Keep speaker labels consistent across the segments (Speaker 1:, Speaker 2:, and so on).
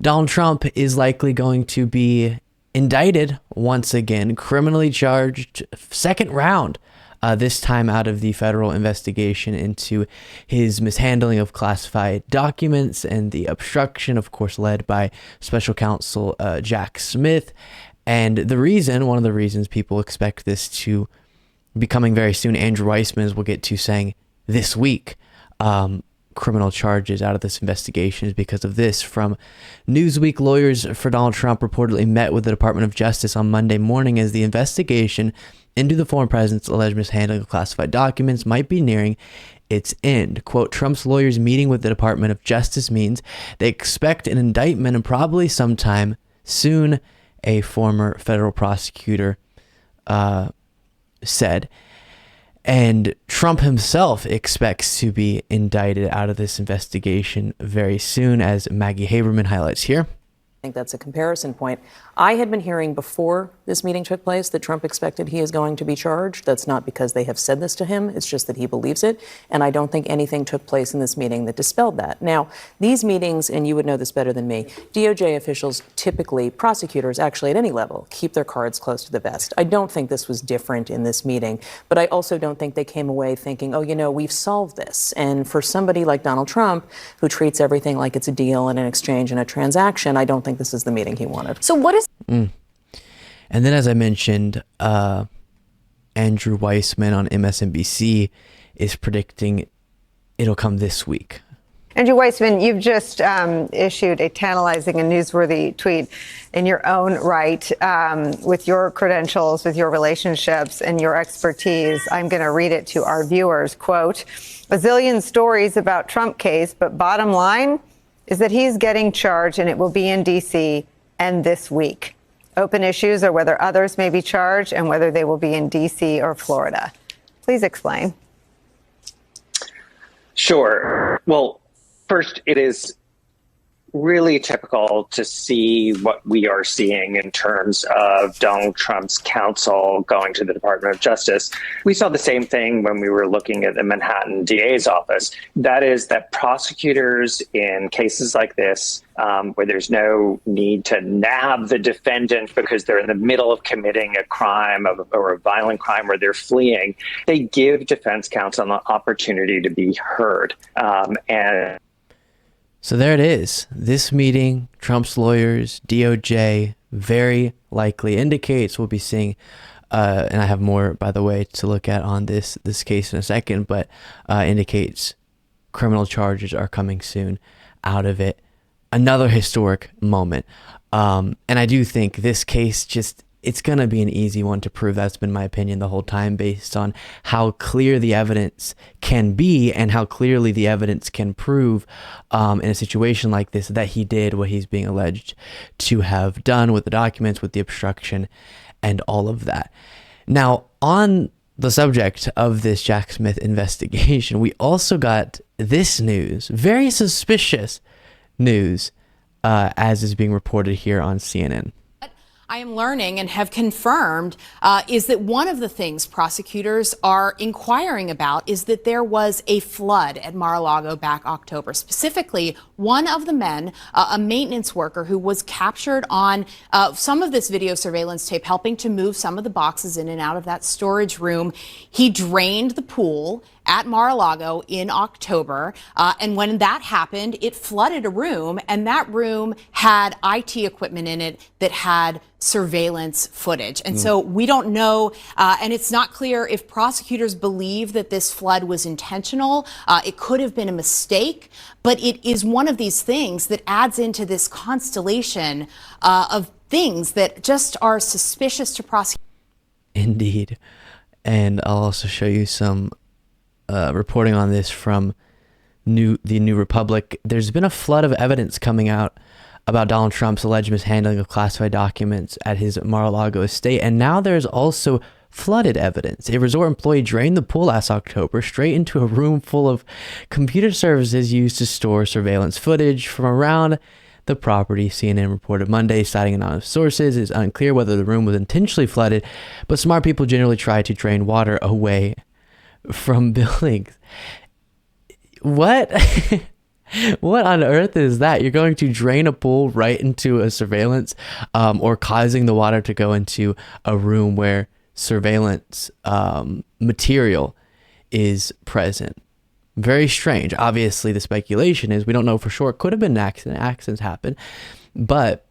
Speaker 1: Donald Trump is likely going to be indicted once again, criminally charged, second round, this time out of the federal investigation into his mishandling of classified documents and the obstruction, of course, led by special counsel Jack Smith. And one of the reasons people expect this to be coming very soon, Andrew Weissman, as we'll get to, saying this week, criminal charges out of this investigation is because of this. From Newsweek, lawyers for Donald Trump reportedly met with the Department of Justice on Monday morning as the investigation into the former president's alleged mishandling of classified documents might be nearing its end. Quote, Trump's lawyers meeting with the Department of Justice means they expect an indictment and probably sometime soon, a former federal prosecutor said. And Trump himself expects to be indicted out of this investigation very soon, as Maggie Haberman highlights here.
Speaker 2: I think that's a comparison point. I had been hearing before this meeting took place that Trump expected he is going to be charged. That's not because they have said this to him. It's just that he believes it. And I don't think anything took place in this meeting that dispelled that. Now, these meetings, and you would know this better than me, DOJ officials, typically prosecutors, actually at any level, keep their cards close to the vest. I don't think this was different in this meeting, but I also don't think they came away thinking, oh, we've solved this. And for somebody like Donald Trump, who treats everything like it's a deal and an exchange and a transaction, I don't think this is the meeting he wanted.
Speaker 3: So what is...
Speaker 1: And then, as I mentioned, Andrew Weissman on MSNBC is predicting it'll come this week.
Speaker 4: Andrew Weissman, you've just issued a tantalizing and newsworthy tweet in your own right, with your credentials, with your relationships and your expertise. I'm going to read it to our viewers. Quote, a zillion stories about Trump case, but bottom line is that he's getting charged and it will be in D.C. and this week. Open issues are whether others may be charged and whether they will be in D.C. or Florida. Please explain.
Speaker 5: Sure. Well, first, it is really typical to see what we are seeing in terms of Donald Trump's counsel going to the Department of Justice. We saw the same thing when we were looking at the Manhattan DA's office. That is that prosecutors in cases like this, where there's no need to nab the defendant because they're in the middle of committing a crime or a violent crime where they're fleeing, they give defense counsel an opportunity to be heard.
Speaker 1: So there it is. This meeting, Trump's lawyers, DOJ, very likely indicates we'll be seeing, and I have more, by the way, to look at on this case in a second, but indicates criminal charges are coming soon out of it. Another historic moment. And I do think this case it's going to be an easy one to prove. That's been my opinion the whole time, based on how clear the evidence can be and how clearly the evidence can prove in a situation like this that he did what he's being alleged to have done with the documents, with the obstruction, and all of that. Now, on the subject of this Jack Smith investigation, we also got this news, very suspicious news, as is being reported here on CNN.
Speaker 3: I am learning and have confirmed is that one of the things prosecutors are inquiring about is that there was a flood at Mar-a-Lago back October. Specifically, one of the men, a maintenance worker who was captured on some of this video surveillance tape, helping to move some of the boxes in and out of that storage room. He drained the pool at Mar-a-Lago in October. And when that happened, it flooded a room, and that room had IT equipment in it that had surveillance footage. And so we don't know, and it's not clear if prosecutors believe that this flood was intentional. It could have been a mistake, but it is one of these things that adds into this constellation of things that just are suspicious to prosecutors.
Speaker 1: Indeed. And I'll also show you some reporting on this from the New Republic. There's been a flood of evidence coming out about Donald Trump's alleged mishandling of classified documents at his Mar-a-Lago estate, and now there's also flooded evidence. A resort employee drained the pool last October straight into a room full of computer services used to store surveillance footage from around the property. CNN reported Monday, citing anonymous sources. It is unclear whether the room was intentionally flooded, but smart people generally try to drain water away from buildings. What? What on earth is that? You're going to drain a pool right into a surveillance, or causing the water to go into a room where surveillance material is present. Very strange. Obviously, the speculation is we don't know for sure. It could have been an accident. Accidents happen. But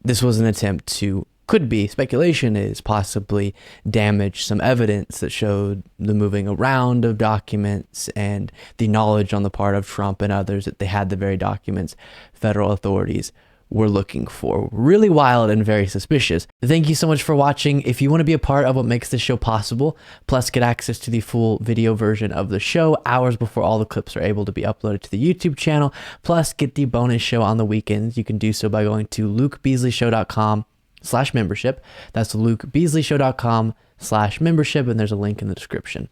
Speaker 1: this was an attempt to, could be, speculation is possibly damage some evidence that showed the moving around of documents and the knowledge on the part of Trump and others that they had the very documents federal authorities were looking for. Really wild and very suspicious. Thank you so much for watching. If you want to be a part of what makes this show possible, plus get access to the full video version of the show hours before all the clips are able to be uploaded to the YouTube channel, plus get the bonus show on the weekends, you can do so by going to lukebeasleyshow.com/membership. That's lukebeasleyshow.com/membership, and there's a link in the description.